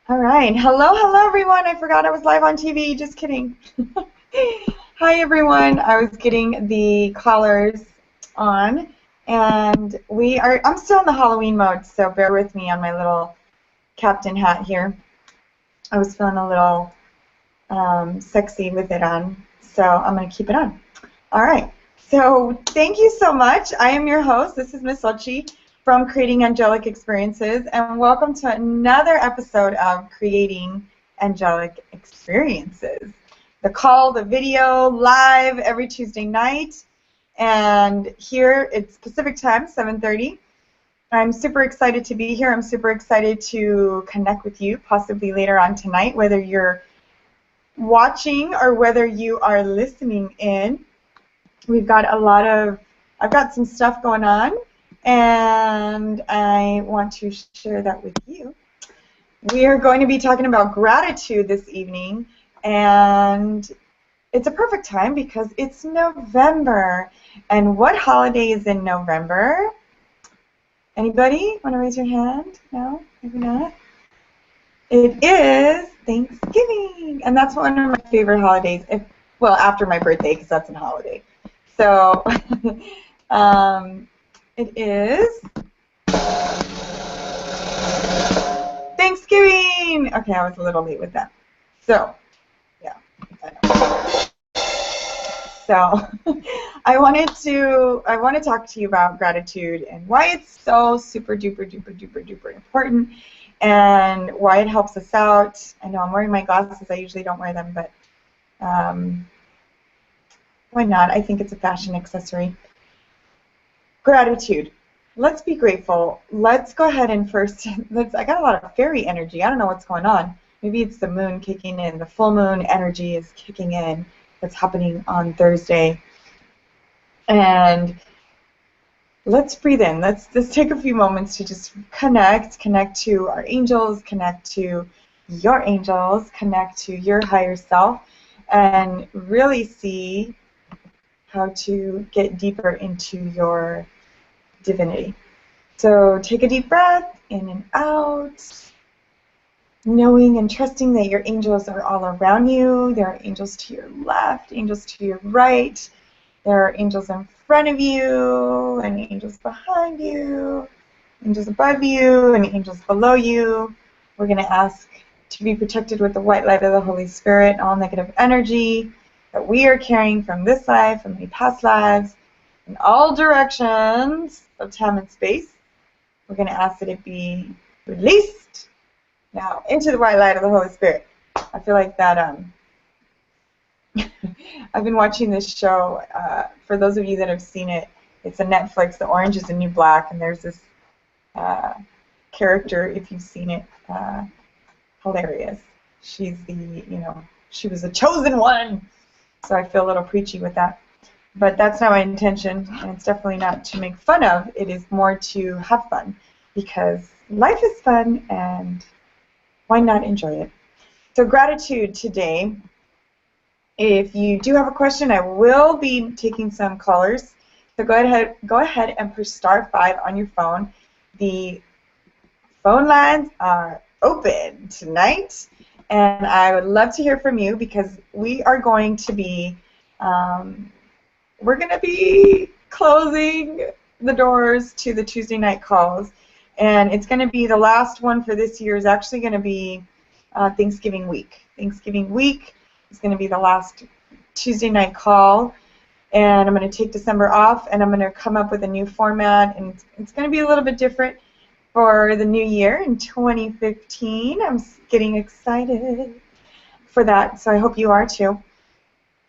All right. Hello, everyone. I forgot I was live on TV. Just kidding. Hi, everyone. I was getting the callers on, and I'm still in the Halloween mode, so bear with me on my little captain hat here. I was feeling a little sexy with it on, so I'm going to keep it on. All right. So thank you so much. I am your host. This is Miss Xochi from Creating Angelic Experiences, and welcome to another episode of Creating Angelic Experiences. The video, live every Tuesday night, and here it's Pacific time, 7:30. I'm super excited to be here. I'm super excited to connect with you, possibly later on tonight, whether you're watching or whether you are listening in. I've got some stuff going on, and I want to share that with you. We are going to be talking about gratitude this evening, and it's a perfect time because it's November. And what holiday is in November? Anybody want to raise your hand? No? Maybe not? It is Thanksgiving, and that's one of my favorite holidays. After my birthday, because that's a holiday. So it is Thanksgiving. Okay, I was a little late with that. So, yeah, I know. So I want to talk to you about gratitude and why it's so super duper duper duper duper important and why it helps us out. I know I'm wearing my glasses. I usually don't wear them, but why not? I think it's a fashion accessory. Gratitude. Let's be grateful. Let's go ahead and I got a lot of fairy energy. I don't know what's going on. Maybe it's the moon kicking in. The full moon energy is kicking in. That's happening on Thursday. And let's breathe in. Let's take a few moments to just connect to our angels, connect to your angels, connect to your higher self, and really see how to get deeper into your divinity. So take a deep breath in and out, knowing and trusting that your angels are all around you. There are angels to your left, angels to your right. There are angels in front of you, and angels behind you, angels above you, and angels below you. We're going to ask to be protected with the white light of the Holy Spirit, all negative energy that we are carrying from this life, from the past lives, in all directions of time and space. We're going to ask that it be released now into the white light of the Holy Spirit. I feel like that I've been watching this show. For those of you that have seen it, it's a Netflix, The Orange is the New Black, and there's this character, if you've seen it, hilarious. She was the chosen one. So I feel a little preachy with that. But that's not my intention, and it's definitely not to make fun of. It is more to have fun, because life is fun, and why not enjoy it? So gratitude today. If you do have a question, I will be taking some callers. So go ahead and push *5 on your phone. The phone lines are open tonight, and I would love to hear from you because we are going to be closing the doors to the Tuesday night calls, and it's going to be the last one for this year. Is actually going to be Thanksgiving week. Thanksgiving week is going to be the last Tuesday night call, and I'm going to take December off, and I'm going to come up with a new format, and it's going to be a little bit different for the new year in 2015. I'm getting excited for that, so I hope you are too.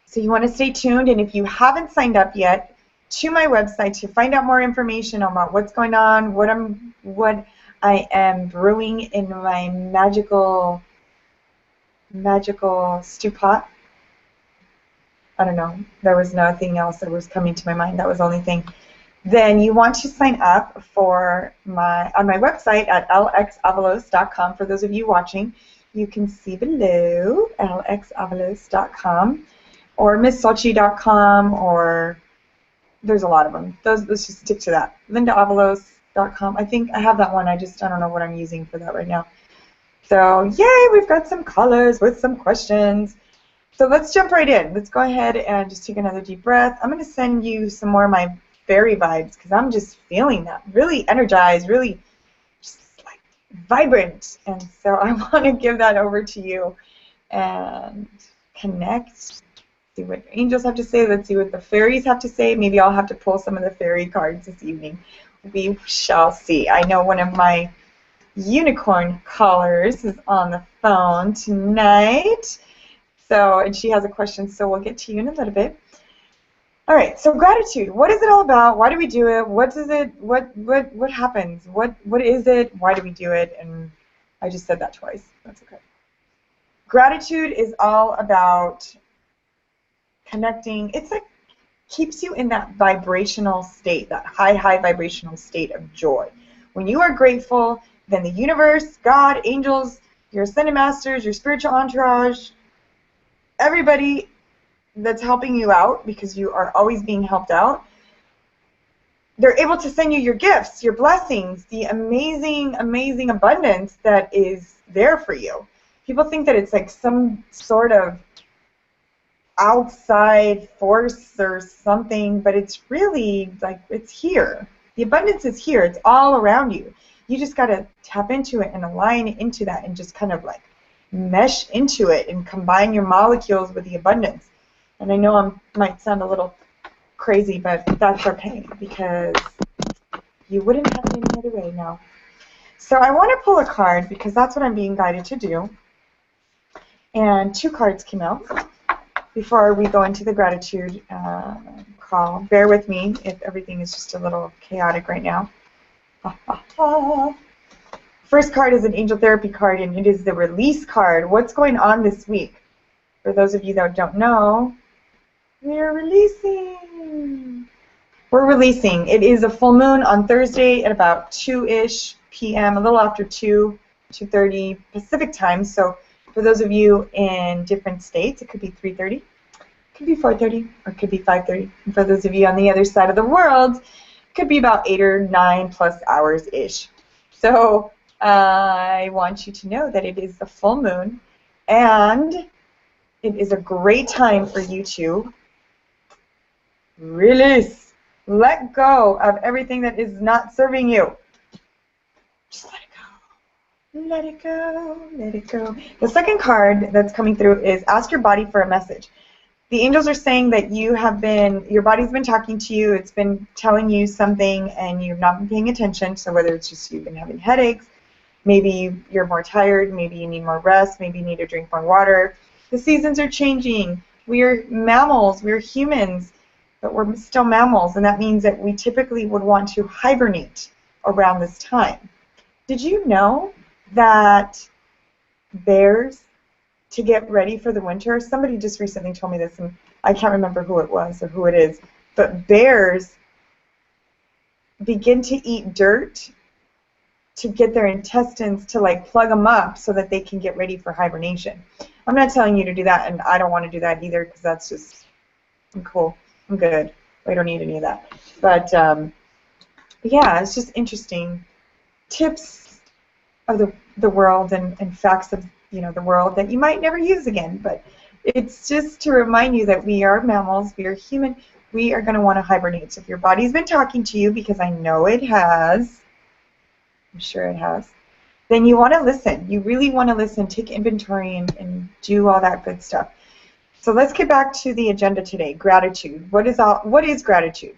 So you want to stay tuned, and if you haven't signed up yet to my website to find out more information about what's going on, what I am brewing in my magical stew pot. I don't know. There was nothing else that was coming to my mind. That was the only thing. Then you want to sign up on my website at lxavalos.com. For those of you watching, you can see below lxavalos.com or missxochi.com, or there's a lot of them. Let's just stick to that. lindaavalos.com. I think I have that one. I don't know what I'm using for that right now. So yay, we've got some callers with some questions. So let's jump right in. Let's go ahead and just take another deep breath. I'm going to send you some more of my fairy vibes because I'm just feeling that, really energized, really just like vibrant. And so I want to give that over to you and connect, see what angels have to say. Let's see what the fairies have to say. Maybe I'll have to pull some of the fairy cards this evening. We shall see. I know one of my unicorn callers is on the phone tonight. So, and she has a question, so we'll get to you in a little bit. All right, so gratitude. What is it all about? Why do we do it? What does it, what happens? What is it? Why do we do it? And I just said that twice. That's okay. Gratitude is all about connecting. It's like keeps you in that vibrational state, that high vibrational state of joy. When you are grateful, then the universe, God, angels, your ascended masters, your spiritual entourage, everybody that's helping you out, because you are always being helped out, they're able to send you your gifts, your blessings, the amazing, amazing abundance that is there for you. People think that it's like some sort of outside force or something, but it's really like it's here. The abundance is here. It's all around you. You just got to tap into it and align into that and just kind of like mesh into it and combine your molecules with the abundance. And I know I might sound a little crazy, but that's okay because you wouldn't have it any other way now. So I want to pull a card because that's what I'm being guided to do. And two cards came out before we go into the gratitude call. Bear with me if everything is just a little chaotic right now. First card is an angel therapy card, and it is the release card. What's going on this week? For those of you that don't know, we're releasing. We're releasing. It is a full moon on Thursday at about 2-ish p.m., a little after 2:30 Pacific time. So for those of you in different states, it could be 3:30, it could be 4:30, or it could be 5:30. And for those of you on the other side of the world, it could be about 8 or 9 plus hours-ish. So I want you to know that it is the full moon, and it is a great time for you to release. Let go of everything that is not serving you. Just let it go. Let it go. Let it go. The second card that's coming through is ask your body for a message. The angels are saying that your body's been talking to you, it's been telling you something, and you've not been paying attention. So whether it's just you've been having headaches, maybe you're more tired, maybe you need more rest, maybe you need to drink more water. The seasons are changing. We're mammals, we're humans, but we're still mammals, and that means that we typically would want to hibernate around this time. Did you know that bears, to get ready for the winter, somebody just recently told me this, and I can't remember who it was or who it is, but bears begin to eat dirt to get their intestines to like plug them up so that they can get ready for hibernation. I'm not telling you to do that, and I don't want to do that either because that's just, I'm cool. I'm good. I don't need any of that. But yeah, it's just interesting tips of the world and facts of the world that you might never use again. But it's just to remind you that we are mammals, we are human, we are going to want to hibernate. So if your body's been talking to you, because I know it has, I'm sure it has, then you want to listen. You really want to listen, take inventory, and do all that good stuff. So let's get back to the agenda today, gratitude. What is gratitude?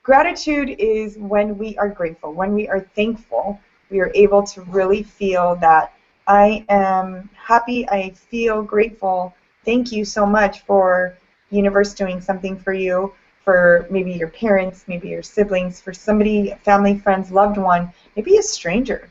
Gratitude is when we are grateful, when we are thankful, we are able to really feel that I am happy, I feel grateful, thank you so much for the universe doing something for you, for maybe your parents, maybe your siblings, for somebody, family, friends, loved one, maybe a stranger.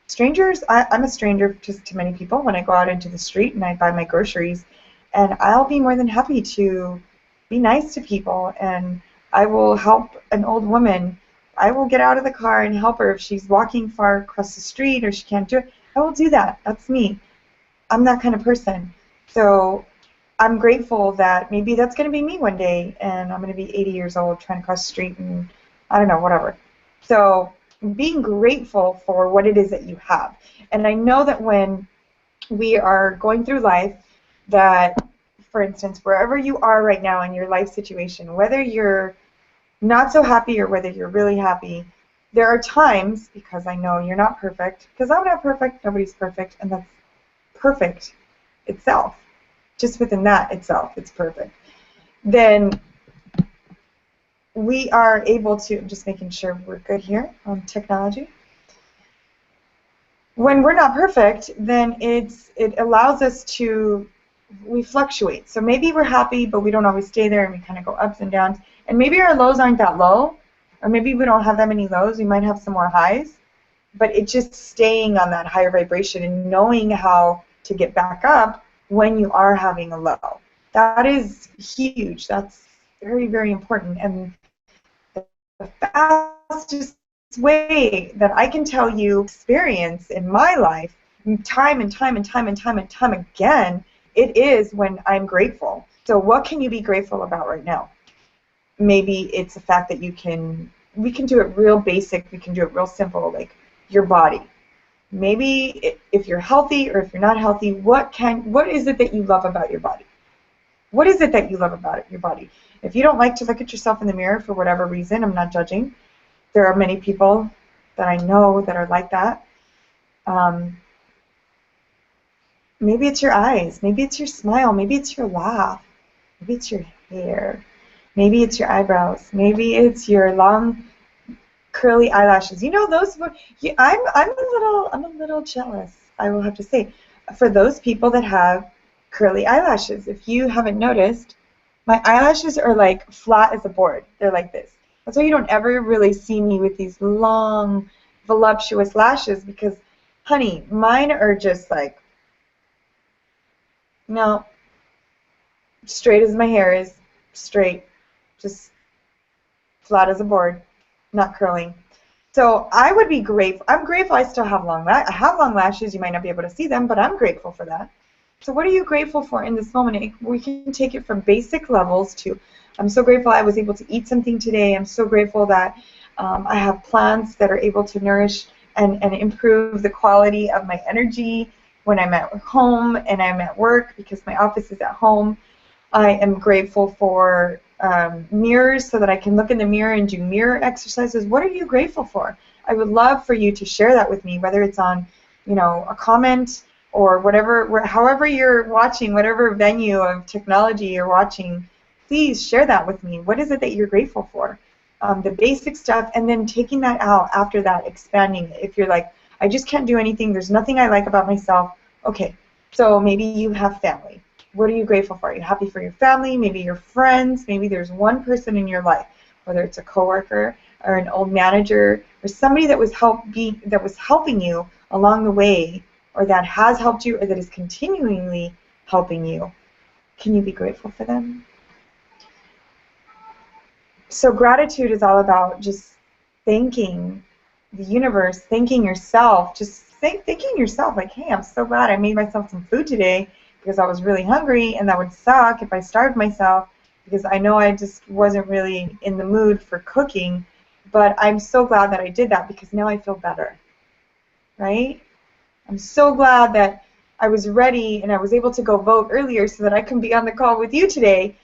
Strangers, I'm a stranger to many people when I go out into the street and I buy my groceries. And I'll be more than happy to be nice to people, and I will help an old woman. I will get out of the car and help her if she's walking far across the street or she can't do it. I will do that. That's me. I'm that kind of person. So I'm grateful that maybe that's going to be me one day, and I'm going to be 80 years old trying to cross the street and I don't know, whatever. So being grateful for what it is that you have. And I know that when we are going through life, that, for instance, wherever you are right now in your life situation, whether you're not so happy or whether you're really happy, there are times, because I know you're not perfect, because I'm not perfect, nobody's perfect, and that's perfect itself. Just within that itself, it's perfect. Then we are able to, I'm just making sure we're good here on technology. When we're not perfect, then it allows us to, we fluctuate. So maybe we're happy, but we don't always stay there, and we kind of go ups and downs. And maybe our lows aren't that low, or maybe we don't have that many lows. We might have some more highs, but it's just staying on that higher vibration and knowing how to get back up when you are having a low. That is huge. That's very, very important. And the fastest way that I can tell you experience in my life, time and time and time and time and time again, it is when I'm grateful. So what can you be grateful about right now? Maybe it's the fact that we can do it real basic, we can do it real simple, like your body. Maybe if you're healthy or if you're not healthy, what is it that you love about your body? What is it that you love about your body? If you don't like to look at yourself in the mirror for whatever reason, I'm not judging. There are many people that I know that are like that. Maybe it's your eyes. Maybe it's your smile. Maybe it's your laugh. Maybe it's your hair. Maybe it's your eyebrows. Maybe it's your long curly eyelashes. You know those. I'm a little jealous, I will have to say, for those people that have curly eyelashes. If you haven't noticed, my eyelashes are like flat as a board. They're like this. That's why you don't ever really see me with these long, voluptuous lashes, because, honey, mine are just like, no, straight as my hair is, straight, just flat as a board, not curling. So I would be grateful. I'm grateful I still have long lashes. You might not be able to see them, but I'm grateful for that. So what are you grateful for in this moment? We can take it from basic levels to, I'm so grateful I was able to eat something today. I'm so grateful that I have plants that are able to nourish and improve the quality of my energy when I'm at home and I'm at work, because my office is at home. I am grateful for mirrors so that I can look in the mirror and do mirror exercises. What are you grateful for? I would love for you to share that with me, whether it's on, a comment or whatever, however you're watching, whatever venue of technology you're watching. Please share that with me. What is it that you're grateful for? The basic stuff, and then taking that out after that, expanding it. If you're like, I just can't do anything, there's nothing I like about myself, okay, so maybe you have family. What are you grateful for? Are you happy for your family? Maybe your friends? Maybe there's one person in your life, whether it's a coworker or an old manager or somebody that was helping you along the way, or that has helped you, or that is continually helping you. Can you be grateful for them? So gratitude is all about just thanking the universe, thanking yourself, just thanking yourself, like, hey, I'm so glad I made myself some food today, because I was really hungry, and that would suck if I starved myself, because I know I just wasn't really in the mood for cooking, but I'm so glad that I did that, because now I feel better, right? I'm so glad that I was ready and I was able to go vote earlier so that I can be on the call with you today.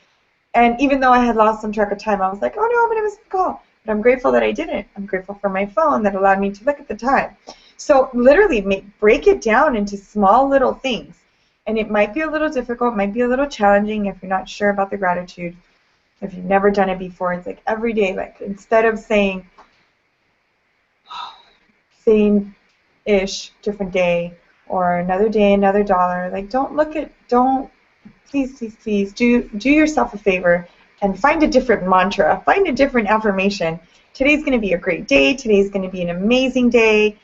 And even though I had lost some track of time, I was like, oh no, I'm going to miss the call. But I'm grateful that I didn't. I'm grateful for my phone that allowed me to look at the time. So literally break it down into small little things. And it might be a little difficult, might be a little challenging if you're not sure about the gratitude. If you've never done it before, it's like every day, like instead of saying same-ish, different day, or another day, another dollar, like please do yourself a favor and find a different mantra, find a different affirmation. Today's going to be a great day. Today's going to be an amazing day.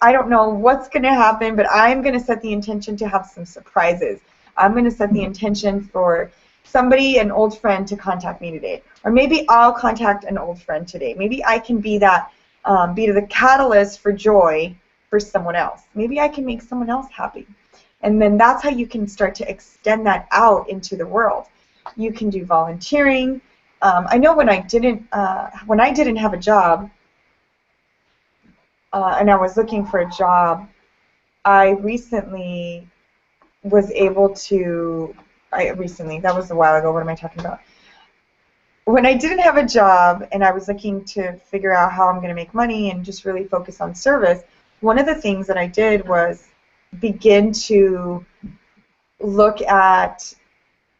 I don't know what's going to happen, but I'm going to set the intention to have some surprises. I'm going to set the intention for somebody, an old friend, to contact me today. Or maybe I'll contact an old friend today. Maybe I can be that, be the catalyst for joy for someone else. Maybe I can make someone else happy. And then that's how you can start to extend that out into the world. You can do volunteering. I know when I didn't have a job, and I was looking for a job, I recently was able to, that was a while ago, what am I talking about? When I didn't have a job and I was looking to figure out how I'm going to make money and just really focus on service, one of the things that I did was begin to look at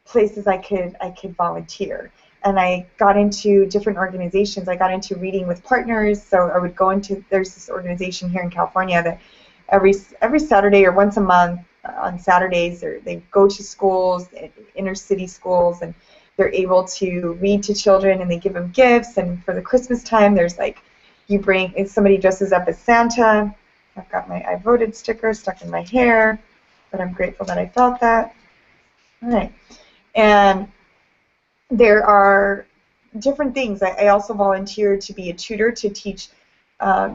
places I could volunteer. And I got into different organizations. I got into reading with partners. So I would go into, there's this organization here in California that every Saturday or once a month on Saturdays, they go to schools, inner city schools, and they're able to read to children, and they give them gifts. And for the Christmas time, there's like, if somebody dresses up as Santa. I've got my I voted sticker stuck in my hair, but I'm grateful that I felt that. All right. And there are different things. I also volunteered to be a tutor to teach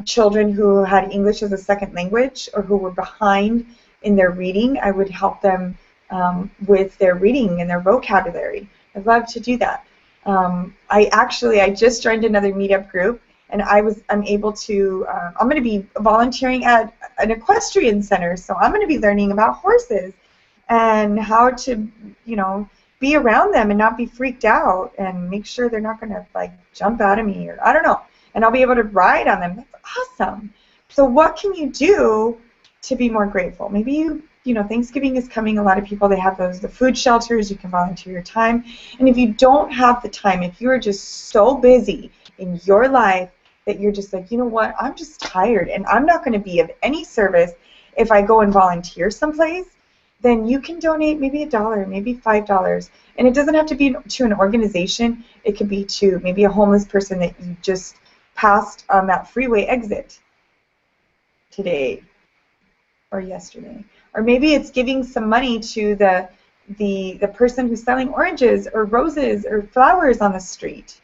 children who had English as a second language or who were behind in their reading. I would help them with their reading and their vocabulary. I'd love to do that. I just joined another meetup group, and I'm able to, I'm going to be volunteering at an equestrian center, so I'm going to be learning about horses and how to, be around them and not be freaked out and make sure they're not going to like jump out of me, or I don't know, and I'll be able to ride on them. That's awesome. So what can you do to be more grateful? Maybe Thanksgiving is coming. A lot of people, they have the food shelters. You can volunteer your time. And if you don't have the time, if you're just so busy in your life that you're just like, you know what, I'm just tired and I'm not going to be of any service if I go and volunteer someplace, then you can donate maybe $1, maybe $5. And it doesn't have to be to an organization. It could be to maybe a homeless person that you just passed on that freeway exit today or yesterday. Or maybe it's giving some money to the person who's selling oranges or roses or flowers on the street.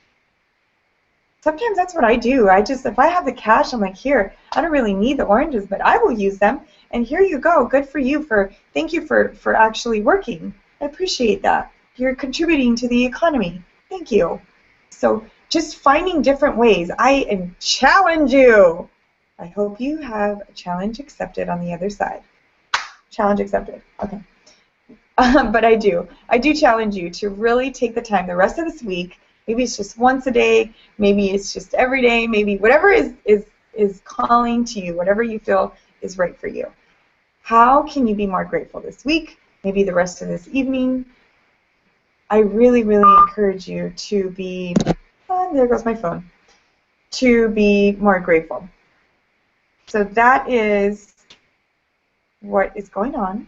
Sometimes that's what I do. If I have the cash, I'm like, here, I don't really need the oranges, but I will use them. And here you go. Good for you. Thank you for actually working. I appreciate that. You're contributing to the economy. Thank you. So just finding different ways. I challenge you. I hope you have a challenge accepted on the other side. Challenge accepted. Okay. But I do challenge you to really take the time the rest of this week. Maybe it's just once a day. Maybe it's just every day. Maybe whatever is calling to you, whatever you feel is right for you. How can you be more grateful this week? Maybe the rest of this evening. I really, really encourage you to be, there goes my phone, to be more grateful. So that is what is going on.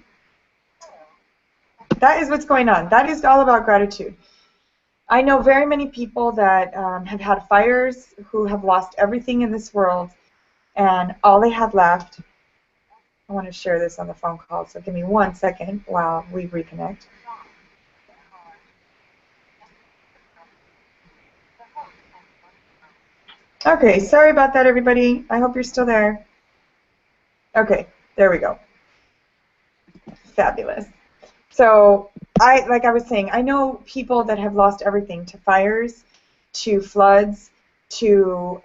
That is what's going on. That is all about gratitude. I know very many people that have had fires, who have lost everything in this world, and all they have left. I want to share this on the phone call, so give me 1 second while we reconnect. Okay, sorry about that, everybody. I hope you're still there. Okay, there we go. Fabulous. So, like I was saying, I know people that have lost everything to fires, to floods, to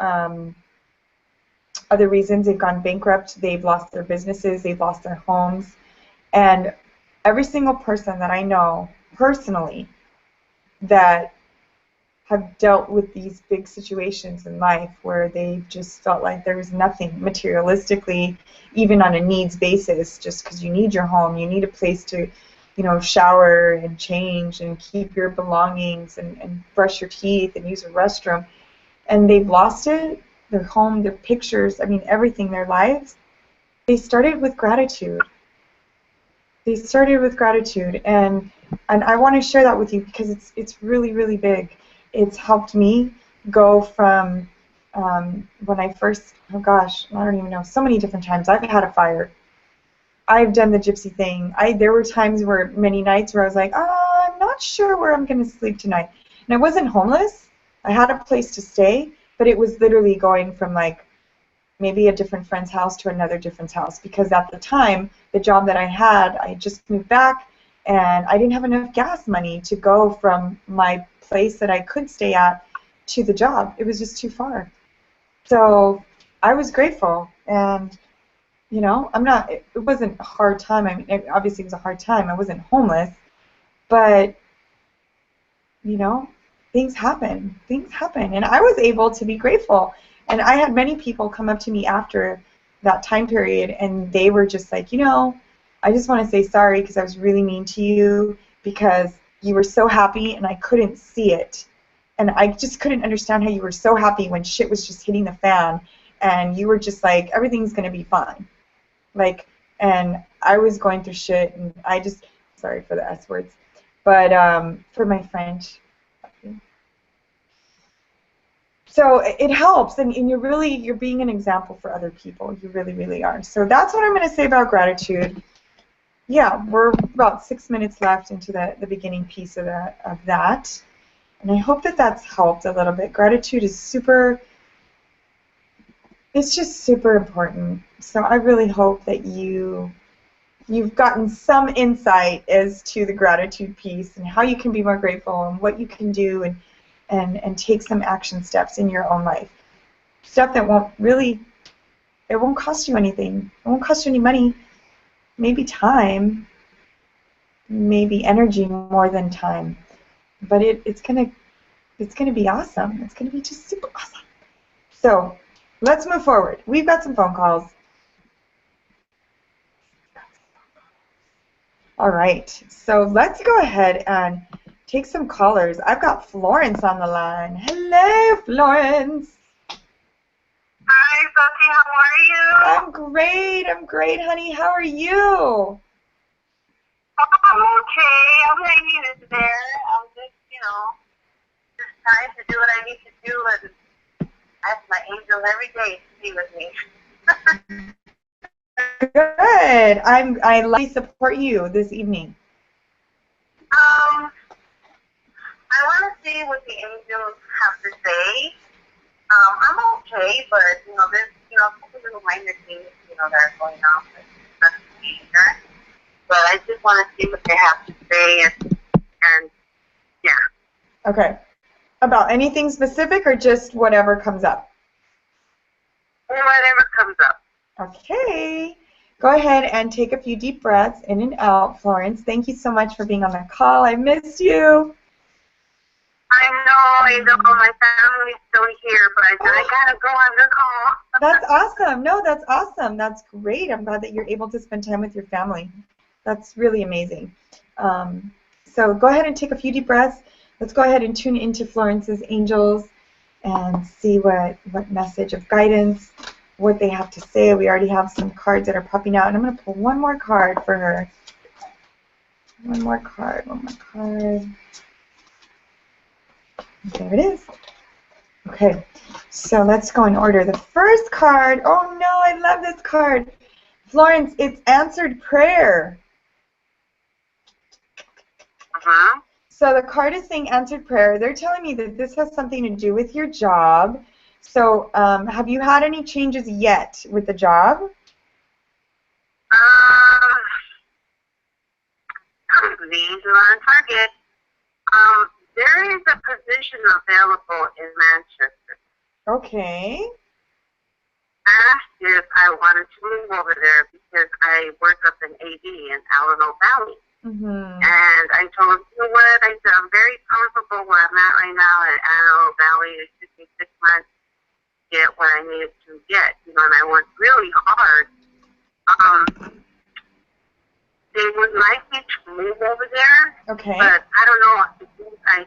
other reasons. They've gone bankrupt, they've lost their businesses, they've lost their homes. And every single person that I know personally that have dealt with these big situations in life where they've just felt like there was nothing materialistically, even on a needs basis, just because you need your home, you need a place to, shower and change and keep your belongings and brush your teeth and use a restroom, and they've lost it, their home, their pictures, everything, their lives. They started with gratitude. They started with gratitude, and I want to share that with you because it's really, really big. It's helped me go from when I first, oh gosh, I don't even know, so many different times. I've had a fire. I've done the gypsy thing. There were times many nights where I was like, I'm not sure where I'm going to sleep tonight. And I wasn't homeless. I had a place to stay, but it was literally going from like maybe a different friend's house to another different house, because at the time, the job that I had, I just moved back, and I didn't have enough gas money to go from my place that I could stay at to the job. It was just too far. So I was grateful, and you know, I'm not. It wasn't a hard time. I mean, obviously it was a hard time. I wasn't homeless, but you know, things happen. Things happen, and I was able to be grateful. And I had many people come up to me after that time period, and they were just like, you know, I just want to say sorry because I was really mean to you because you were so happy and I couldn't see it. And I just couldn't understand how you were so happy when shit was just hitting the fan and you were just like, everything's going to be fine. Like, and I was going through shit and I just, sorry for the S words, but for my French. So it helps, and you're being an example for other people. You really, really are. So that's what I'm going to say about gratitude. Yeah, we're about 6 minutes left into the beginning piece of that. And I hope that that's helped a little bit. Gratitude is it's just super important. So I really hope that you've gotten some insight as to the gratitude piece and how you can be more grateful and what you can do and take some action steps in your own life. Stuff that it won't cost you anything. It won't cost you any money. Maybe time, maybe energy more than time. But it's gonna be awesome. It's gonna be just super awesome. So let's move forward. We've got some phone calls. All right. So let's go ahead and take some callers. I've got Florence on the line. Hello, Florence. Hi, Xochi. How are you? I'm great, honey. How are you? I'm okay. I'm hanging in there. I'm just, just trying to do what I need to do and ask my angel every day to be with me. Good. I love to support you this evening. I want to see what the angels have to say. I'm okay, but there's a couple little minor things that are going on with nothing major. But I just want to see what they have to say and yeah. Okay. About anything specific or just whatever comes up? Whatever comes up. Okay. Go ahead and take a few deep breaths in and out, Florence. Thank you so much for being on the call. I missed you. I know, my family's still here, but I gotta go on the call. That's awesome. No, that's awesome. That's great. I'm glad that you're able to spend time with your family. That's really amazing. So go ahead and take a few deep breaths. Let's go ahead and tune into Florence's angels and see what message of guidance, what they have to say. We already have some cards that are popping out, and I'm going to pull one more card for her. One more card. There it is. Okay, so let's go in order. The first card, oh no, I love this card. Florence, it's answered prayer. Uh-huh. So the card is saying answered prayer. They're telling me that this has something to do with your job. So have you had any changes yet with the job? The angel on target. There is a position available in Manchester. Okay. Asked if I wanted to move over there because I work up in AD in Alamo Valley. Mm-hmm. And I told him, you know what? I said, I'm very comfortable where I'm at right now at Alamo Valley. It took me 6 months to get what I needed to get, and I worked really hard. They would like me to move over there. Okay. But I don't know. I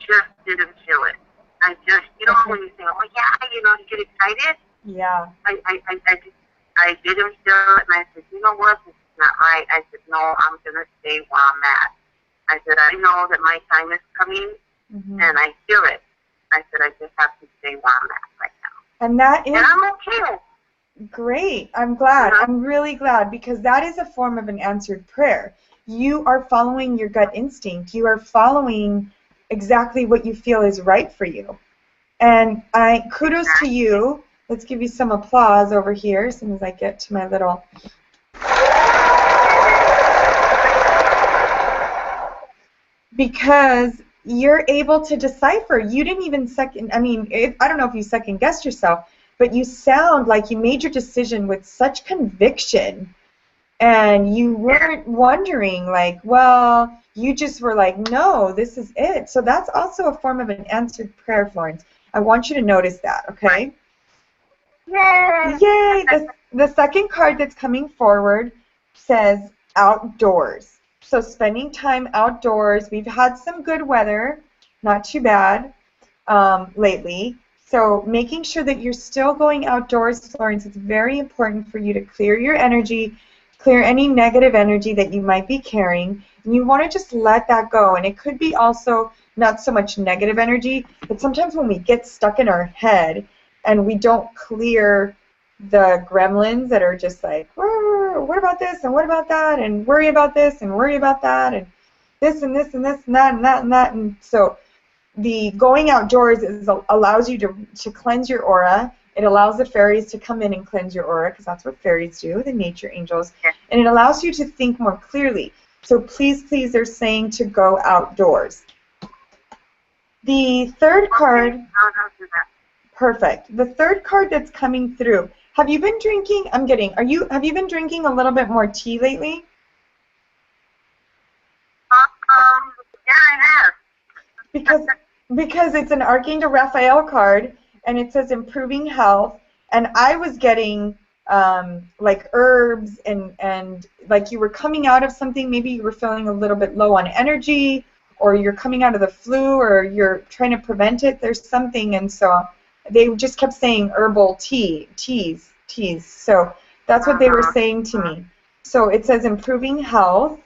just didn't feel it. I just, when you say, oh yeah, you get excited. Yeah. I didn't feel it, and I said, you know what, this is not right. I said, no, I'm gonna stay where I'm at. I said, I know that my time is coming, and I feel it. I said, I just have to stay where I'm at right now. And that is. And I'm okay. Great. I'm glad. I'm really glad because that is a form of an answered prayer. You are following your gut instinct. You are following exactly what you feel is right for you. And kudos to you. Let's give you some applause over here as soon as I get to my little. Because you're able to decipher. You didn't even I don't know if you second guessed yourself, but you sound like you made your decision with such conviction, and you weren't wondering like, well, you just were like, no, this is it. So that's also a form of an answered prayer, Florence. I want you to notice that, okay? Yay! Yay! The second card that's coming forward says outdoors. So spending time outdoors. We've had some good weather, not too bad lately. So making sure that you're still going outdoors, Florence, it's very important for you to clear your energy, clear any negative energy that you might be carrying. And you want to just let that go. And it could be also not so much negative energy, but sometimes when we get stuck in our head and we don't clear the gremlins that are just like, what about this and what about that, and worry about this and worry about that, and this and this and this and that and that and that. And so the going outdoors allows you to cleanse your aura. It allows the fairies to come in and cleanse your aura, because that's what fairies do, the nature angels. And it allows you to think more clearly. So please, please, they're saying to go outdoors. The third card, perfect. The third card that's coming through. Have you been drinking? Have you been drinking a little bit more tea lately? Yeah, I have. Because it's an Archangel Raphael card, and it says improving health, and I was getting like herbs and like you were coming out of something. Maybe you were feeling a little bit low on energy, or you're coming out of the flu, or you're trying to prevent it. There's something, and so they just kept saying herbal teas. So that's what they were saying to me. So it says improving health.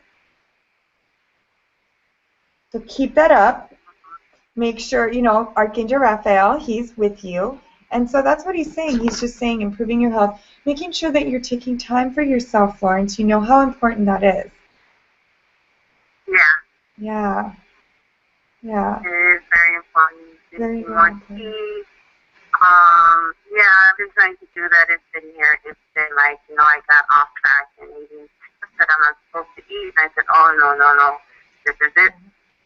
So keep that up. Make sure, Archangel Raphael, he's with you. And so that's what he's saying. He's just saying improving your health, making sure that you're taking time for yourself, Florence. You know how important that is. Yeah. Yeah. It is very important. Very, very important. Yeah, I've been trying to do that. It's been like, I got off track and eating. I said I'm not supposed to eat. I said, oh, no. This is it.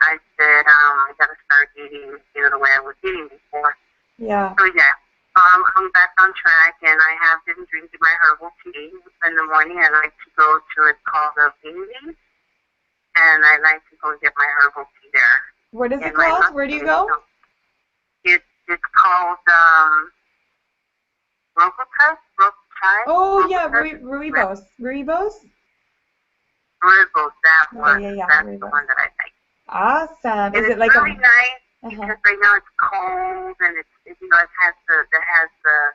I said, I got to start eating, the way I was eating before. Yeah. So, yeah, I'm back on track, and I have been drinking my herbal tea in the morning. I like to go to, it's called a Bindi, and I like to go get my herbal tea there. What is it called? Where do you go? It's called Robusta. Oh, yeah, Ruibos. Rooibos, that one. Yeah, That's Rooibos. the one that I like. Awesome. And is it like really nice because right now it's cold, and it has the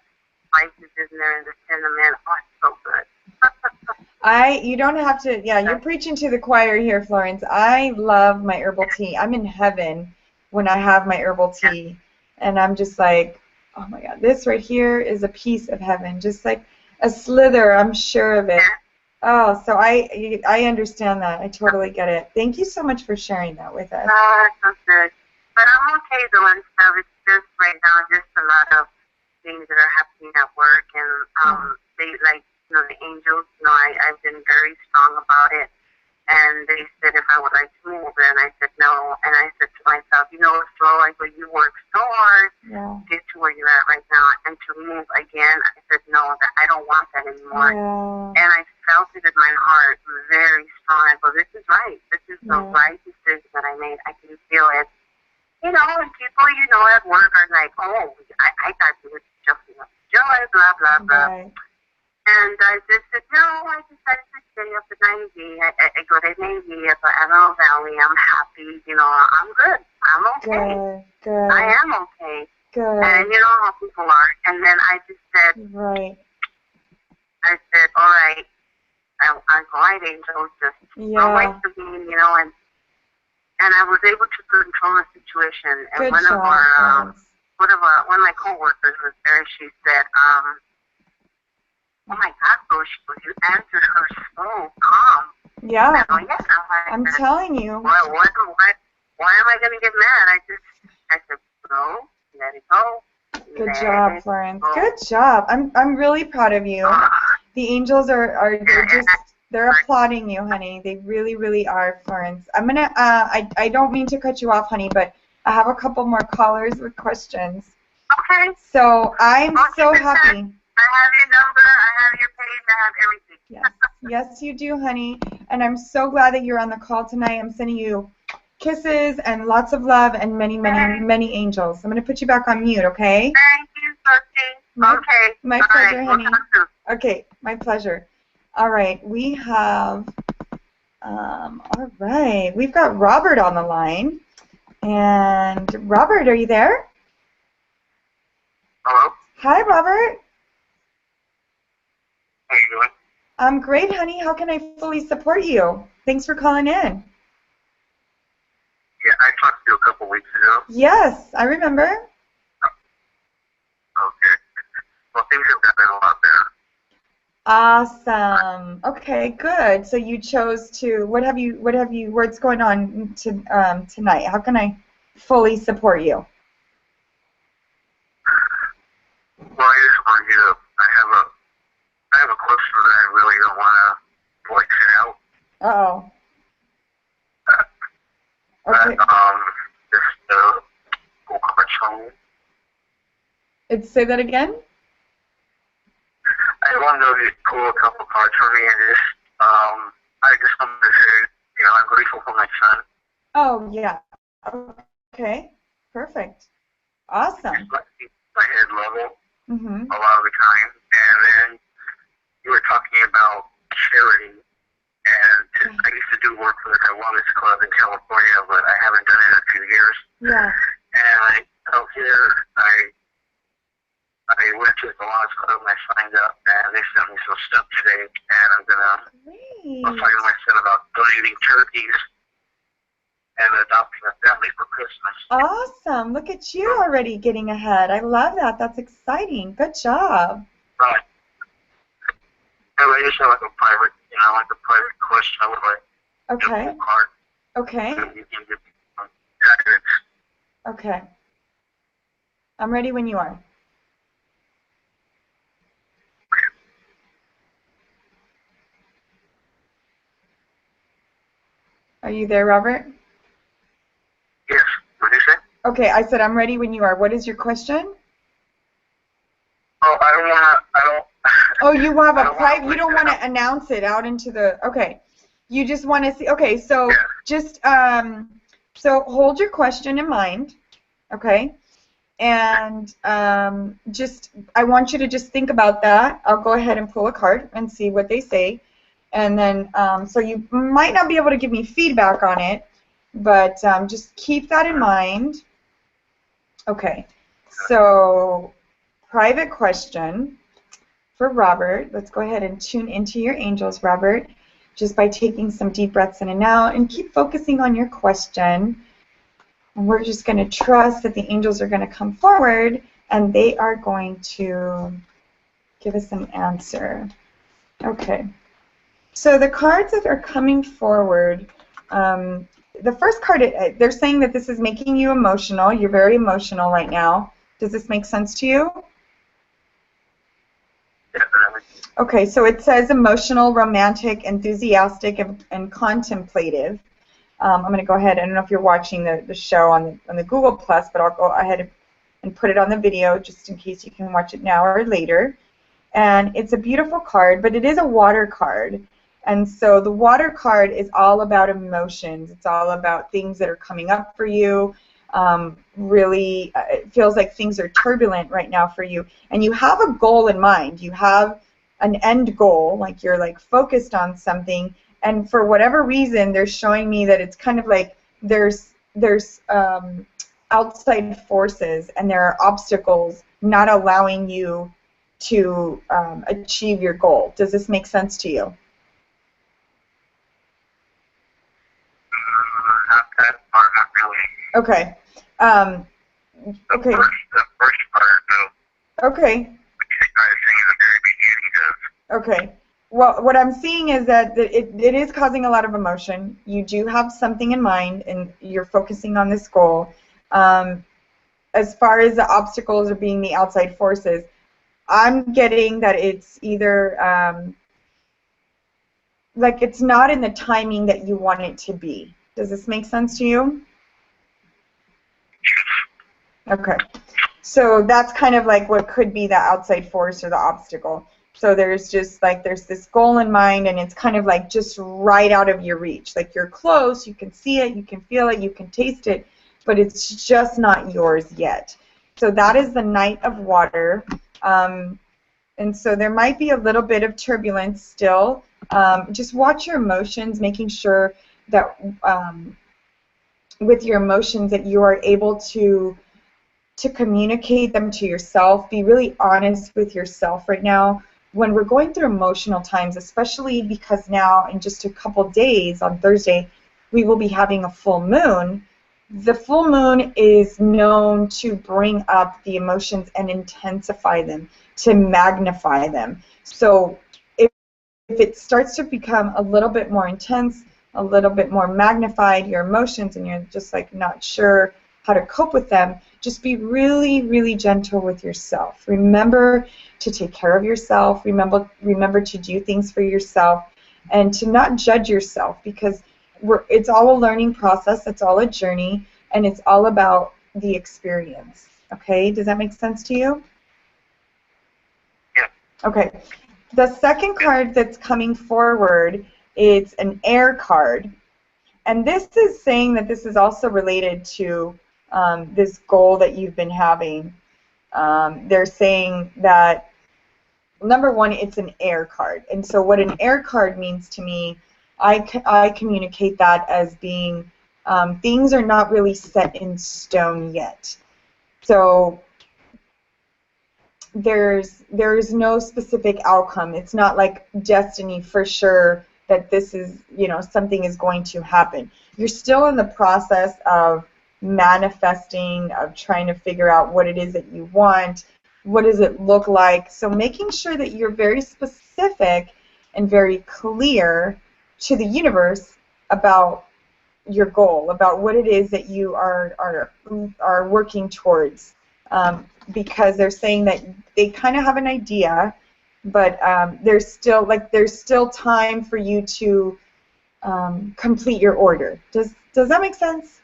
spices in there and the cinnamon. Oh, it's so good. You don't have to, you're preaching to the choir here, Florence. I love my herbal tea. I'm in heaven when I have my herbal tea. And I'm just like, oh my God, this right here is a piece of heaven. Just like a slither, I'm sure of it. Oh, so I understand that. I totally get it. Thank you so much for sharing that with us. So good. But I'm okay though and stuff. It's just right now just a lot of things that are happening at work, and they like, the angels, I've been very strong about it. And they said if I would like to move, and I said no. And I said to myself, Flo, I go, you work so hard to get to where you're at right now, and to move again, I said no, that I don't want that anymore. Yeah. And I felt it in my heart very strong. I go, this is right. This is the right decision that I made. I can feel it. And people, at work are like, oh, I thought you were jumping up joy, blah, blah, blah. Right. And I just said, no, I decided to stay up at 90. I go to Navy at the Antelope Valley. I'm happy. I'm good. I'm okay. Good. I am okay. Good. And you know how people are. And then I just said, right. I said, all right. I go, all right, angels, just go wait for me, and I was able to control the situation. And Good one job, of my coworkers was there. She said, oh my God, Xochi, you answered her so calm. Yeah. Oh, yeah. I'm telling you. Why am I going to get mad? I said, no, let it go. Good job, Florence. Good job. I'm really proud of you. The angels are They're applauding you, honey. They really, really are, Florence. I'm gonna. I don't mean to cut you off, honey, but I have a couple more callers with questions. Okay. So I'm so happy. I have your number. I have your page. I have everything. Yes, yes, you do, honey. And I'm so glad that you're on the call tonight. I'm sending you kisses and lots of love and many, many, many angels. I'm gonna put you back on mute, okay? Thank you, Xochi. Okay. My pleasure, honey. Okay, my pleasure. All right, we have. All right, we've got Robert on the line. And Robert, are you there? Hello. Hi, Robert. How you doing? I'm great, honey. How can I fully support you? Thanks for calling in. Yeah, I talked to you a couple weeks ago. Yes, I remember. Okay. Well, things have gotten a lot better. Awesome. Okay, good. So you chose to. What's going on tonight? How can I fully support you? Well, I just want you to. I have a question that I really don't want to voice it out. Uh-oh. Okay. Just Google cards. Say that again? I want to know if you pull a couple cards for me and just, I just wanted to say, I'm grateful for my son. Oh, yeah. Okay. Perfect. Awesome. My head level Mm-hmm. a lot of the time. And then you were talking about charity. And I used to do work for the Wellness Club in California, but I haven't done it in a few years. Yeah. And out here, I went to the Wellness Club and I signed up, and they sent me some stuff today. And I'm talking to my son about donating turkeys and adopting a family for Christmas. Awesome. Look at you already getting ahead. I love that. That's exciting. Good job. Right. And I just have like a private question. I would like Okay. a card. Okay. You can give me guidance. Okay. I'm ready when you are. Are you there, Robert? Yes. What did you say? Okay, I said I'm ready when you are. What is your question? Oh, I don't. Oh, you have a private. You don't want to announce it out into the. Okay, you just want to see. Okay, so just so hold your question in mind. Okay, and just I want you to just think about that. I'll go ahead and pull a card and see what they say, and then so you might not be able to give me feedback on it, but just keep that in mind. Okay, so private question for Robert. Let's go ahead and tune into your angels, Robert, just by taking some deep breaths in and out, and keep focusing on your question. And we're just going to trust that the angels are going to come forward and they are going to give us an answer. Okay. So the cards that are coming forward, the first card, they're saying that this is making you emotional. You're very emotional right now. Does this make sense to you? Okay, so it says emotional, romantic, enthusiastic, and contemplative. I'm going to go ahead. I don't know if you're watching the show on the Google Plus, but I'll go ahead and put it on the video just in case you can watch it now or later. And it's a beautiful card, but it is a water card. And so the water card is all about emotions. It's all about things that are coming up for you. Really, it feels like things are turbulent right now for you. And you have a goal in mind. You have an end goal, like you're like focused on something. And for whatever reason, they're showing me that it's kind of like there's outside forces and there are obstacles not allowing you to achieve your goal. Does this make sense to you? Not really. Okay. Okay. The first part, though. Okay. Okay. Well, what I'm seeing is that it is causing a lot of emotion. You do have something in mind, and you're focusing on this goal. As far as the obstacles are being the outside forces, I'm getting that it's either like it's not in the timing that you want it to be. Does this make sense to you? Okay. So that's kind of like what could be the outside force or the obstacle. So there's just like there's this goal in mind, and it's kind of like just right out of your reach. Like you're close, you can see it, you can feel it, you can taste it, but it's just not yours yet. So that is the Knight of Water. And so there might be a little bit of turbulence still. Just watch your emotions, making sure that with your emotions that you are able to communicate them to yourself. Be really honest with yourself right now. When we're going through emotional times, especially because now in just a couple days on Thursday, we will be having a full moon. The full moon is known to bring up the emotions and intensify them, to magnify them. So if it starts to become a little bit more intense, a little bit more magnified, your emotions, and you're just like not sure how to cope with them, just be really, really gentle with yourself. Remember to take care of yourself. Remember to do things for yourself, and to not judge yourself, because it's all a learning process. It's all a journey, and it's all about the experience. Okay? Does that make sense to you? Yeah. Okay. The second card that's coming forward is an air card. And this is saying that this is also related to this goal that you've been having. They're saying that, number one, it's an air card. And so what an air card means to me, I communicate that as being things are not really set in stone yet. So there's no specific outcome. It's not like destiny for sure that this is, something is going to happen. You're still in the process of manifesting, of trying to figure out what it is that you want, what does it look like. So making sure that you're very specific and very clear to the universe about your goal, about what it is that you are working towards. Because they're saying that they kind of have an idea, but there's still time for you to complete your order. Does that make sense?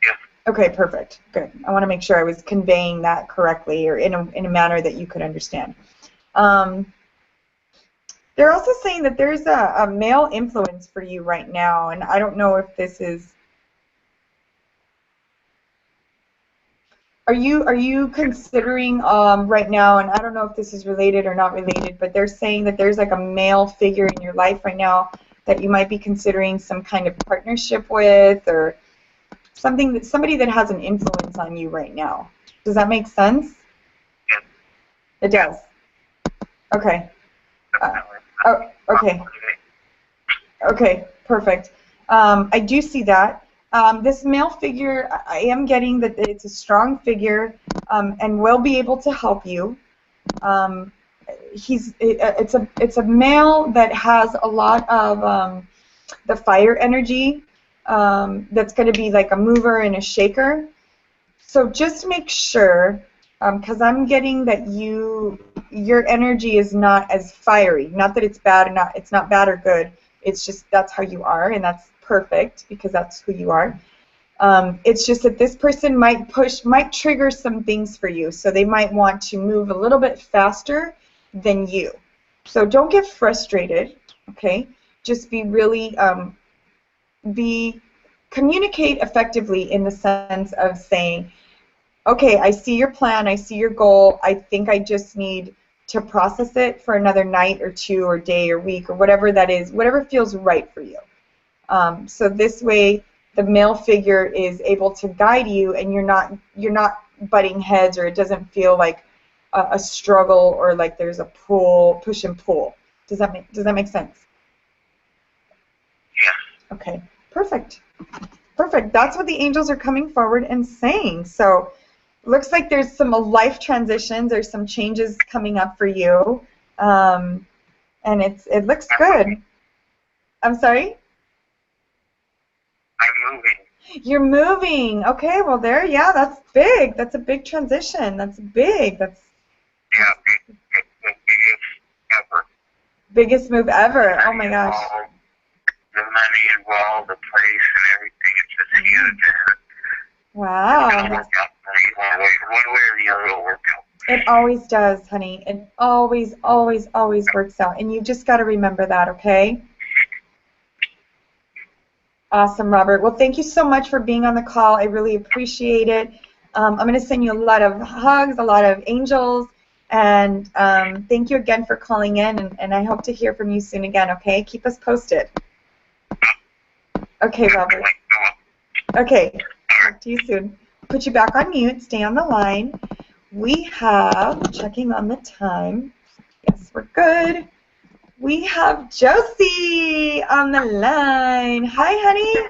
Yeah. Okay, perfect. Good. I want to make sure I was conveying that correctly, or in a manner that you could understand. They're also saying that there's a male influence for you right now, and I don't know if this is. Are you considering right now, and I don't know if this is related or not related, but they're saying that there's like a male figure in your life right now that you might be considering some kind of partnership with, or somebody that has an influence on you right now. Does that make sense? Yeah. It does. Okay. Okay. Okay. Perfect. I do see that. This male figure, I am getting that it's a strong figure and will be able to help you. It's a male that has a lot of the fire energy. That's going to be like a mover and a shaker. So just make sure, because I'm getting that your energy is not as fiery. Not that it's bad, it's not bad or good. It's just that's how you are, and that's perfect because that's who you are. It's just that this person might trigger some things for you, so they might want to move a little bit faster than you. So don't get frustrated, okay? Just be really communicate effectively in the sense of saying, okay, I see your plan, I see your goal, I think I just need to process it for another night or two or day or week or whatever that is, whatever feels right for you. So this way the male figure is able to guide you, and you're not butting heads, or it doesn't feel like a struggle, or like there's a push and pull. Does that make sense? Yeah. Okay, perfect. Perfect. That's what the angels are coming forward and saying. So looks like there's some life transitions, there's some changes coming up for you, and it looks good. I'm sorry? I'm moving. You're moving. Okay, well yeah, that's big. That's a big transition. That's big. Yeah, big ever. Biggest move ever. Oh my gosh. The money involved, the place, and everything. It's just huge. Wow. It's gonna work out one way or the other. It'll work out. It always does, honey. It always, always, always works out. And you just got to remember that, okay? Awesome, Robert. Well, thank you so much for being on the call. I really appreciate it. I'm going to send you a lot of hugs, a lot of angels, and thank you again for calling in, and I hope to hear from you soon again, okay? Keep us posted. Okay, Robert. Okay, talk to you soon. Put you back on mute. Stay on the line. We have, checking on the time, yes, we're good. We have Josie on the line. Hi, honey.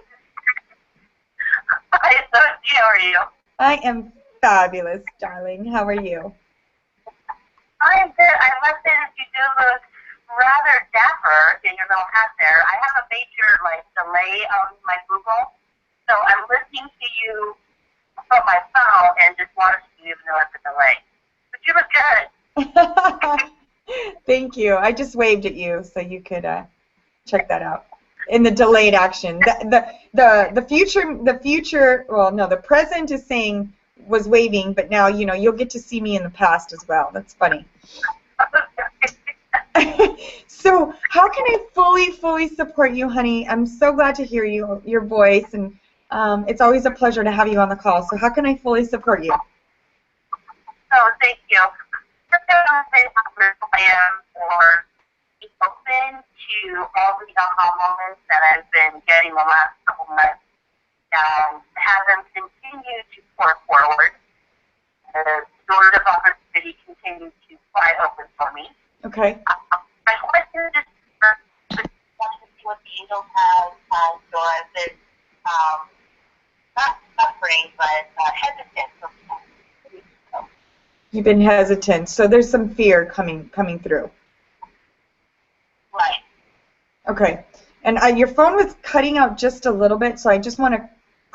Hi, Xochi. How are you? I am fabulous, darling. How are you? I am good. I must say that you do look rather dapper in your little hat there. I have a major delay on my Google, so I'm listening to you from my phone and just wanted to even know it's a delay. But you look good. Thank you. I just waved at you so you could check that out. In the delayed action, the future. Well, no, the present is saying was waving, but now you'll get to see me in the past as well. That's funny. So, how can I fully support you, honey? I'm so glad to hear your voice, and it's always a pleasure to have you on the call. So, how can I fully support you? Oh, thank you. Just want to say how grateful I am for being open to all the aha moments that I've been getting the last couple months. Have them continue to pour forward. The doors of opportunity continue to fly open for me. Okay. My question is just to see what the angels have in store. I've been not suffering, but hesitant. You've been hesitant, so there's some fear coming through. Right. Okay. And your phone was cutting out just a little bit, so I just want to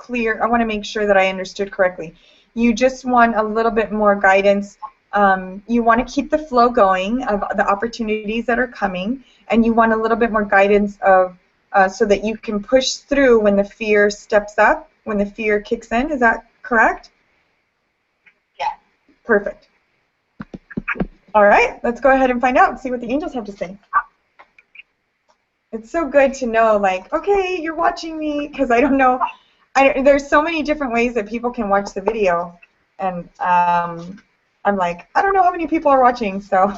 I want to make sure that I understood correctly. You just want a little bit more guidance. You want to keep the flow going of the opportunities that are coming, and you want a little bit more guidance of so that you can push through when the fear steps up, when the fear kicks in. Is that correct? Yes. Perfect. All right, let's go ahead and find out and see what the angels have to say. It's so good to know, like, okay, you're watching me, because I don't know. There's so many different ways that people can watch the video, and I'm like, I don't know how many people are watching, so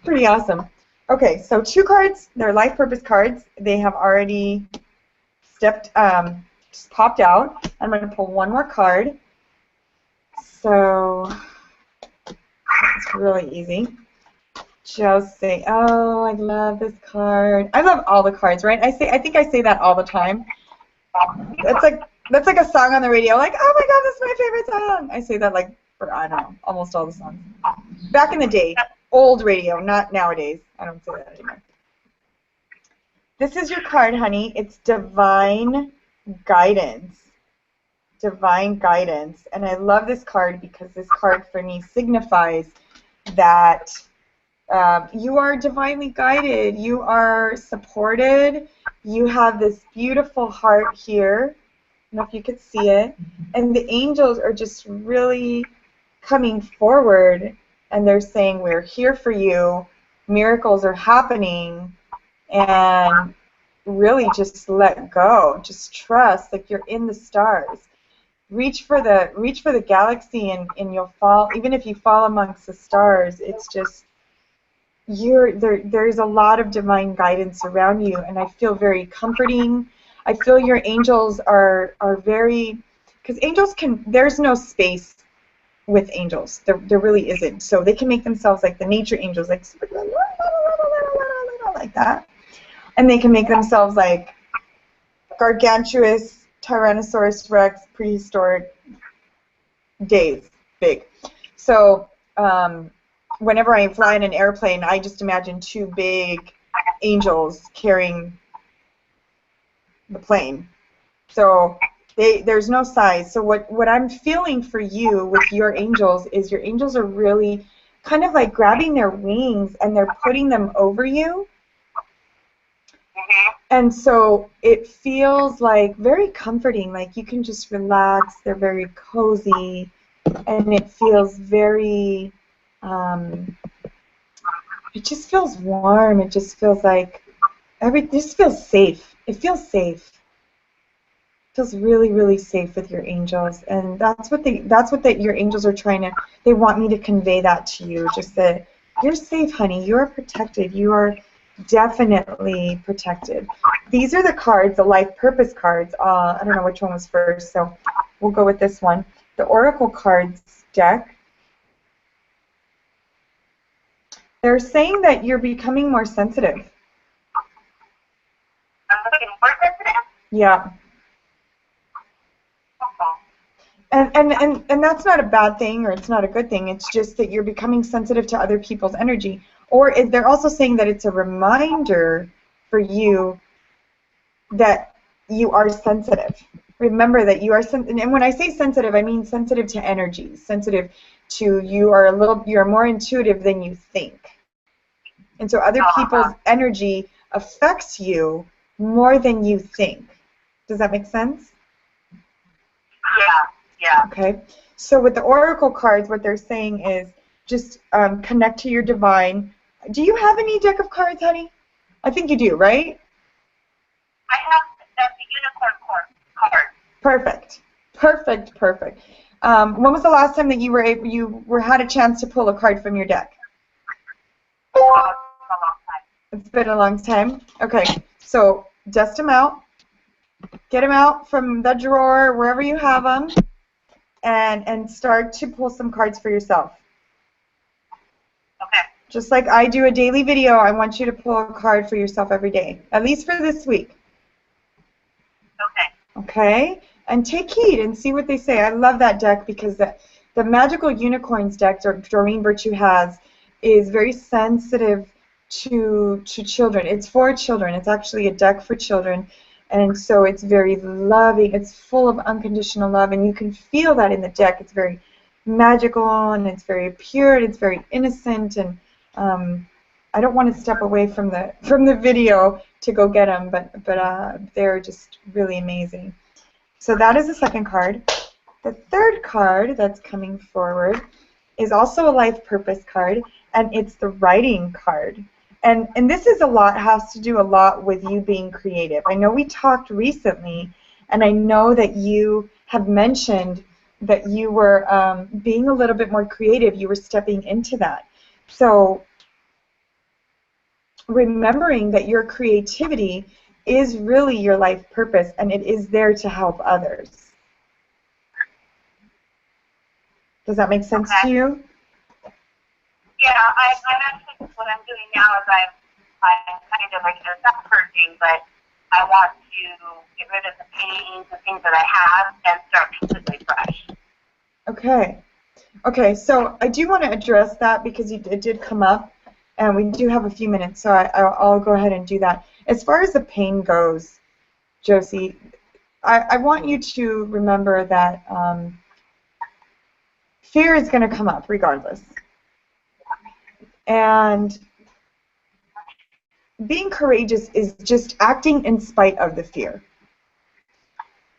pretty awesome. Okay, so 2 cards. They're life purpose cards. They have already just popped out. I'm going to pull 1 more card. So it's really easy. Just say, oh, I love this card. I love all the cards, right? I think I say that all the time. That's like a song on the radio, like, oh my God, this is my favorite song. I say that like for, I don't know, almost all the songs. Back in the day, old radio, not nowadays. I don't say that anymore. This is your card, honey. It's divine guidance. Divine guidance. And I love this card because this card for me signifies that you are divinely guided. You are supported. You have this beautiful heart here. I don't know if you could see it. And the angels are just really coming forward, and they're saying, we're here for you. Miracles are happening. And really just let go. Just trust, like you're in the stars. Reach for the galaxy, and you'll fall. Even if you fall amongst the stars, it's just there's a lot of divine guidance around you, and I feel very comforting. I feel your angels are very, because angels there's no space with angels. There really isn't. So they can make themselves like the nature angels, like that, and they can make themselves like gargantuous Tyrannosaurus Rex, prehistoric days, big. So whenever I fly in an airplane, I just imagine 2 big angels carrying the plane. So there's no size. So what I'm feeling for you with your angels is your angels are really kind of like grabbing their wings and they're putting them over you. And so it feels like very comforting, like you can just relax. They're very cozy, and it feels very, it just feels warm. It just feels like it just feels safe. It feels safe. It feels really, really safe with your angels, and that's what your angels are trying to. They want me to convey that to you, just that you're safe, honey. You are protected. You are definitely protected. These are the cards, the life purpose cards. I don't know which one was first, so we'll go with this one. The Oracle cards deck. They're saying that you're becoming more sensitive. I'm looking more sensitive? Yeah. And that's not a bad thing, or it's not a good thing. It's just that you're becoming sensitive to other people's energy. Or they're also saying that it's a reminder for you that you are sensitive. Remember that you are sensitive. And when I say sensitive, I mean sensitive to energy, sensitive to you're more intuitive than you think. And so other people's energy affects you more than you think. Does that make sense? Yeah. Okay. So with the Oracle cards, what they're saying is just connect to your divine. Do you have any deck of cards, honey? I think you do, right? I have the unicorn card. Perfect. When was the last time that you had a chance to pull a card from your deck? A long time. It's been a long time. Okay. So dust them out. Get them out from the drawer, wherever you have them, and start to pull some cards for yourself. Okay. Just like I do a daily video, I want you to pull a card for yourself every day, at least for this week. Okay. Okay? And take heed and see what they say. I love that deck because the Magical Unicorns deck Doreen Virtue has is very sensitive to children. It's for children. It's actually a deck for children. And so it's very loving. It's full of unconditional love, and you can feel that in the deck. It's very magical, and it's very pure, and it's very innocent. And I don't want to step away from the video to go get them, but they're just really amazing. So that is the second card. The third card that's coming forward is also a life purpose card, and it's the writing card. And this has to do a lot with you being creative. I know we talked recently, and I know that you have mentioned that you were being a little bit more creative. You were stepping into that. So remembering that your creativity is really your life purpose, and it is there to help others. Does that make sense to you? Yeah, I'm actually, what I'm doing now is I'm kind of like, it's not purging, but I want to get rid of the pain, the things that I have, and start completely fresh. Okay. Okay, so I do want to address that because it did come up, and we do have a few minutes, so I'll go ahead and do that. As far as the pain goes, Josie, I want you to remember that fear is going to come up regardless. And being courageous is just acting in spite of the fear.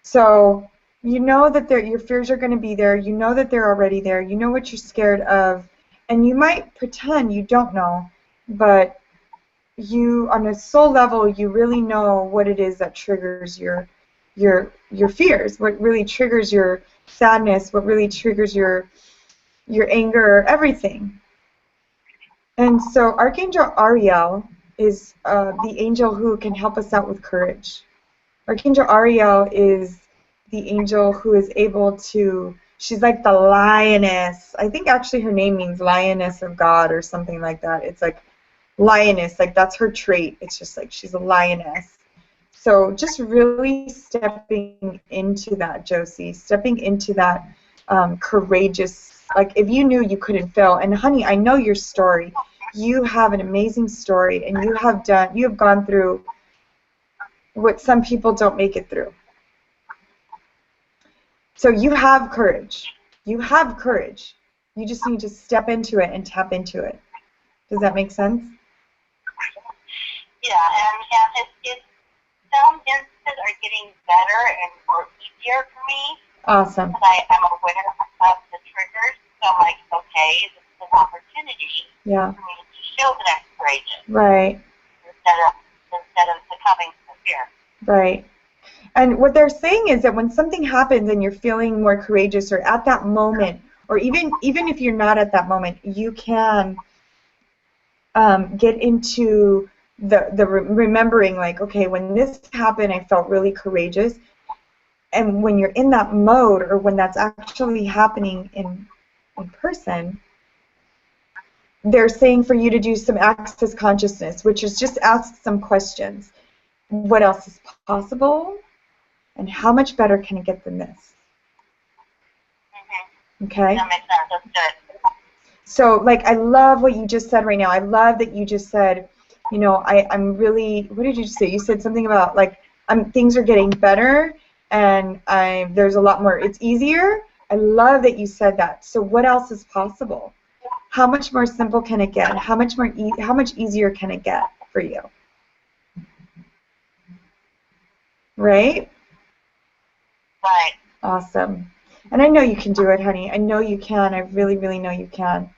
So you know that your fears are going to be there. You know that they're already there. You know what you're scared of. And you might pretend you don't know, but you, on a soul level, you really know what it is that triggers your fears, what really triggers your sadness, what really triggers your anger, everything. And so Archangel Ariel is the angel who can help us out with courage. Archangel Ariel is the angel who is able to, she's like the lioness. I think actually her name means lioness of God or something like that. It's like lioness, like that's her trait. It's just like she's a lioness. So just really stepping into that, Josie, stepping into that courageous, like if you knew you couldn't fail, and honey, I know your story. You have an amazing story, and you have gone through what some people don't make it through. So you have courage. You have courage. You just need to step into it and tap into it. Does that make sense? Yeah, and some instances are getting better and more easier for me. Awesome. Because I'm aware of the triggers, so I'm like, okay, this is an opportunity for me to show that I'm courageous. Right. Instead of succumbing to fear. Right. And what they're saying is that when something happens and you're feeling more courageous, or at that moment, or even if you're not at that moment, you can get into the remembering, like, okay, when this happened, I felt really courageous. And when you're in that mode, or when that's actually happening in person, they're saying for you to do some access consciousness, which is just ask some questions. What else is possible? And how much better can it get than this? Okay? That makes sense. That's good. So, like, I love what you just said right now. I love that you just said, you know, I'm really, what did you say? You said something about, like, things are getting better, and there's a lot more, it's easier. I love that you said that. So what else is possible? How much more simple can it get? How much easier can it get for you? Right? Right. Awesome. And I know you can do it, honey. I know you can. I really, really know you can.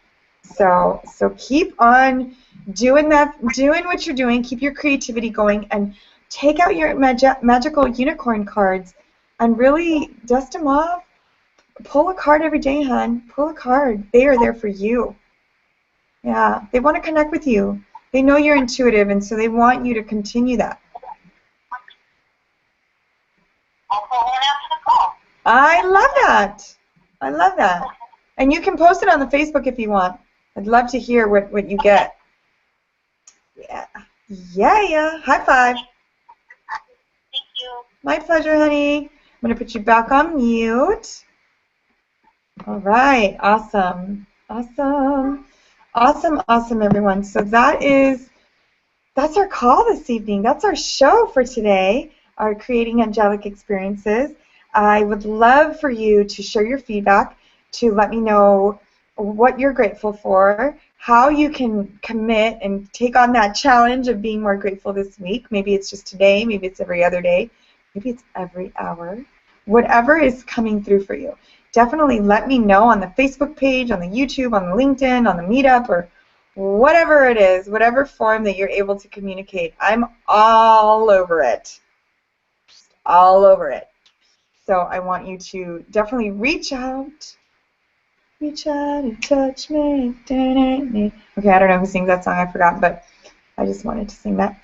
So keep on doing what you're doing. Keep your creativity going, and take out your magical unicorn cards and really dust them off. Pull a card every day, hon. Pull a card. They are there for you. Yeah, they want to connect with you. They know you're intuitive, and so they want you to continue that. I'll pull one after the call. I love that. I love that. And you can post it on the Facebook if you want. I'd love to hear what you get. Yeah. Yeah. High five. Thank you. My pleasure, honey. I'm going to put you back on mute. All right. Awesome. Awesome. Awesome, awesome, everyone. So that's our call this evening. That's our show for today, our Creating Angelic Experiences. I would love for you to share your feedback, to let me know what you're grateful for, how you can commit and take on that challenge of being more grateful this week. Maybe it's just today, maybe it's every other day, maybe it's every hour. Whatever is coming through for you. Definitely let me know on the Facebook page, on the YouTube, on the LinkedIn, on the Meetup, or whatever it is, whatever form that you're able to communicate. I'm all over it. Just all over it. So I want you to definitely reach out. Reach out and touch me. Okay, I don't know who sings that song. I forgot, but I just wanted to sing that.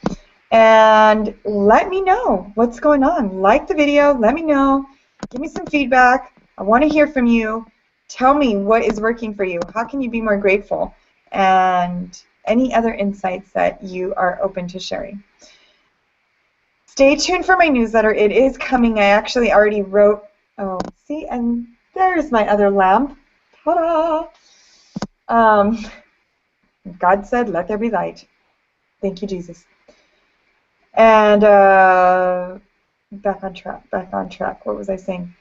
And let me know what's going on. Like the video. Let me know. Give me some feedback. I want to hear from you. Tell me what is working for you. How can you be more grateful? And any other insights that you are open to sharing. Stay tuned for my newsletter. It is coming. I actually already wrote. Oh, see, and there's my other lamp. Ta-da! God said, "Let there be light." Thank you, Jesus. And back on track. Back on track. What was I saying?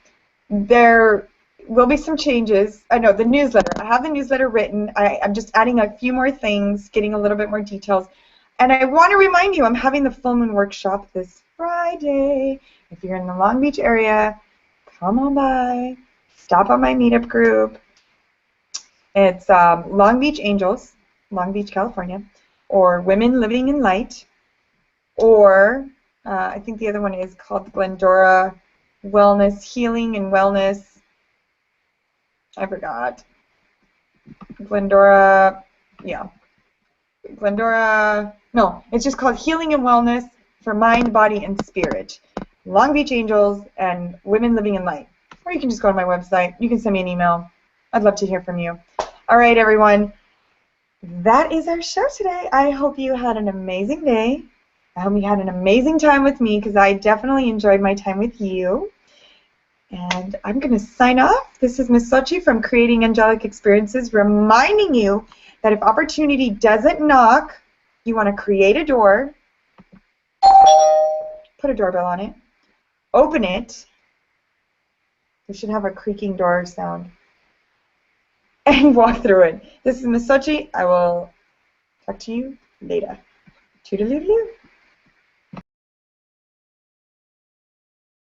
There will be some changes. I know the newsletter. I have the newsletter written. I'm just adding a few more things, getting a little bit more details. And I want to remind you, I'm having the full moon workshop this Friday. If you're in the Long Beach area, come on by. Stop on my meetup group. It's Long Beach Angels, Long Beach, California, or Women Living in Light, or I think the other one is called Glendora Wellness, Healing and Wellness. I forgot. Glendora, yeah. Glendora, no, it's just called Healing and Wellness for Mind, Body, and Spirit. Long Beach Angels and Women Living in Light. Or you can just go to my website. You can send me an email. I'd love to hear from you. All right, everyone. That is our show today. I hope you had an amazing day. I hope you had an amazing time with me, because I definitely enjoyed my time with you. And I'm going to sign off. This is Miss Xochi from Creating Angelic Experiences, reminding you that if opportunity doesn't knock, you want to create a door, put a doorbell on it, open it. You should have a creaking door sound. and walk through it. This is Miss Xochi. I will talk to you later. Toodaloo.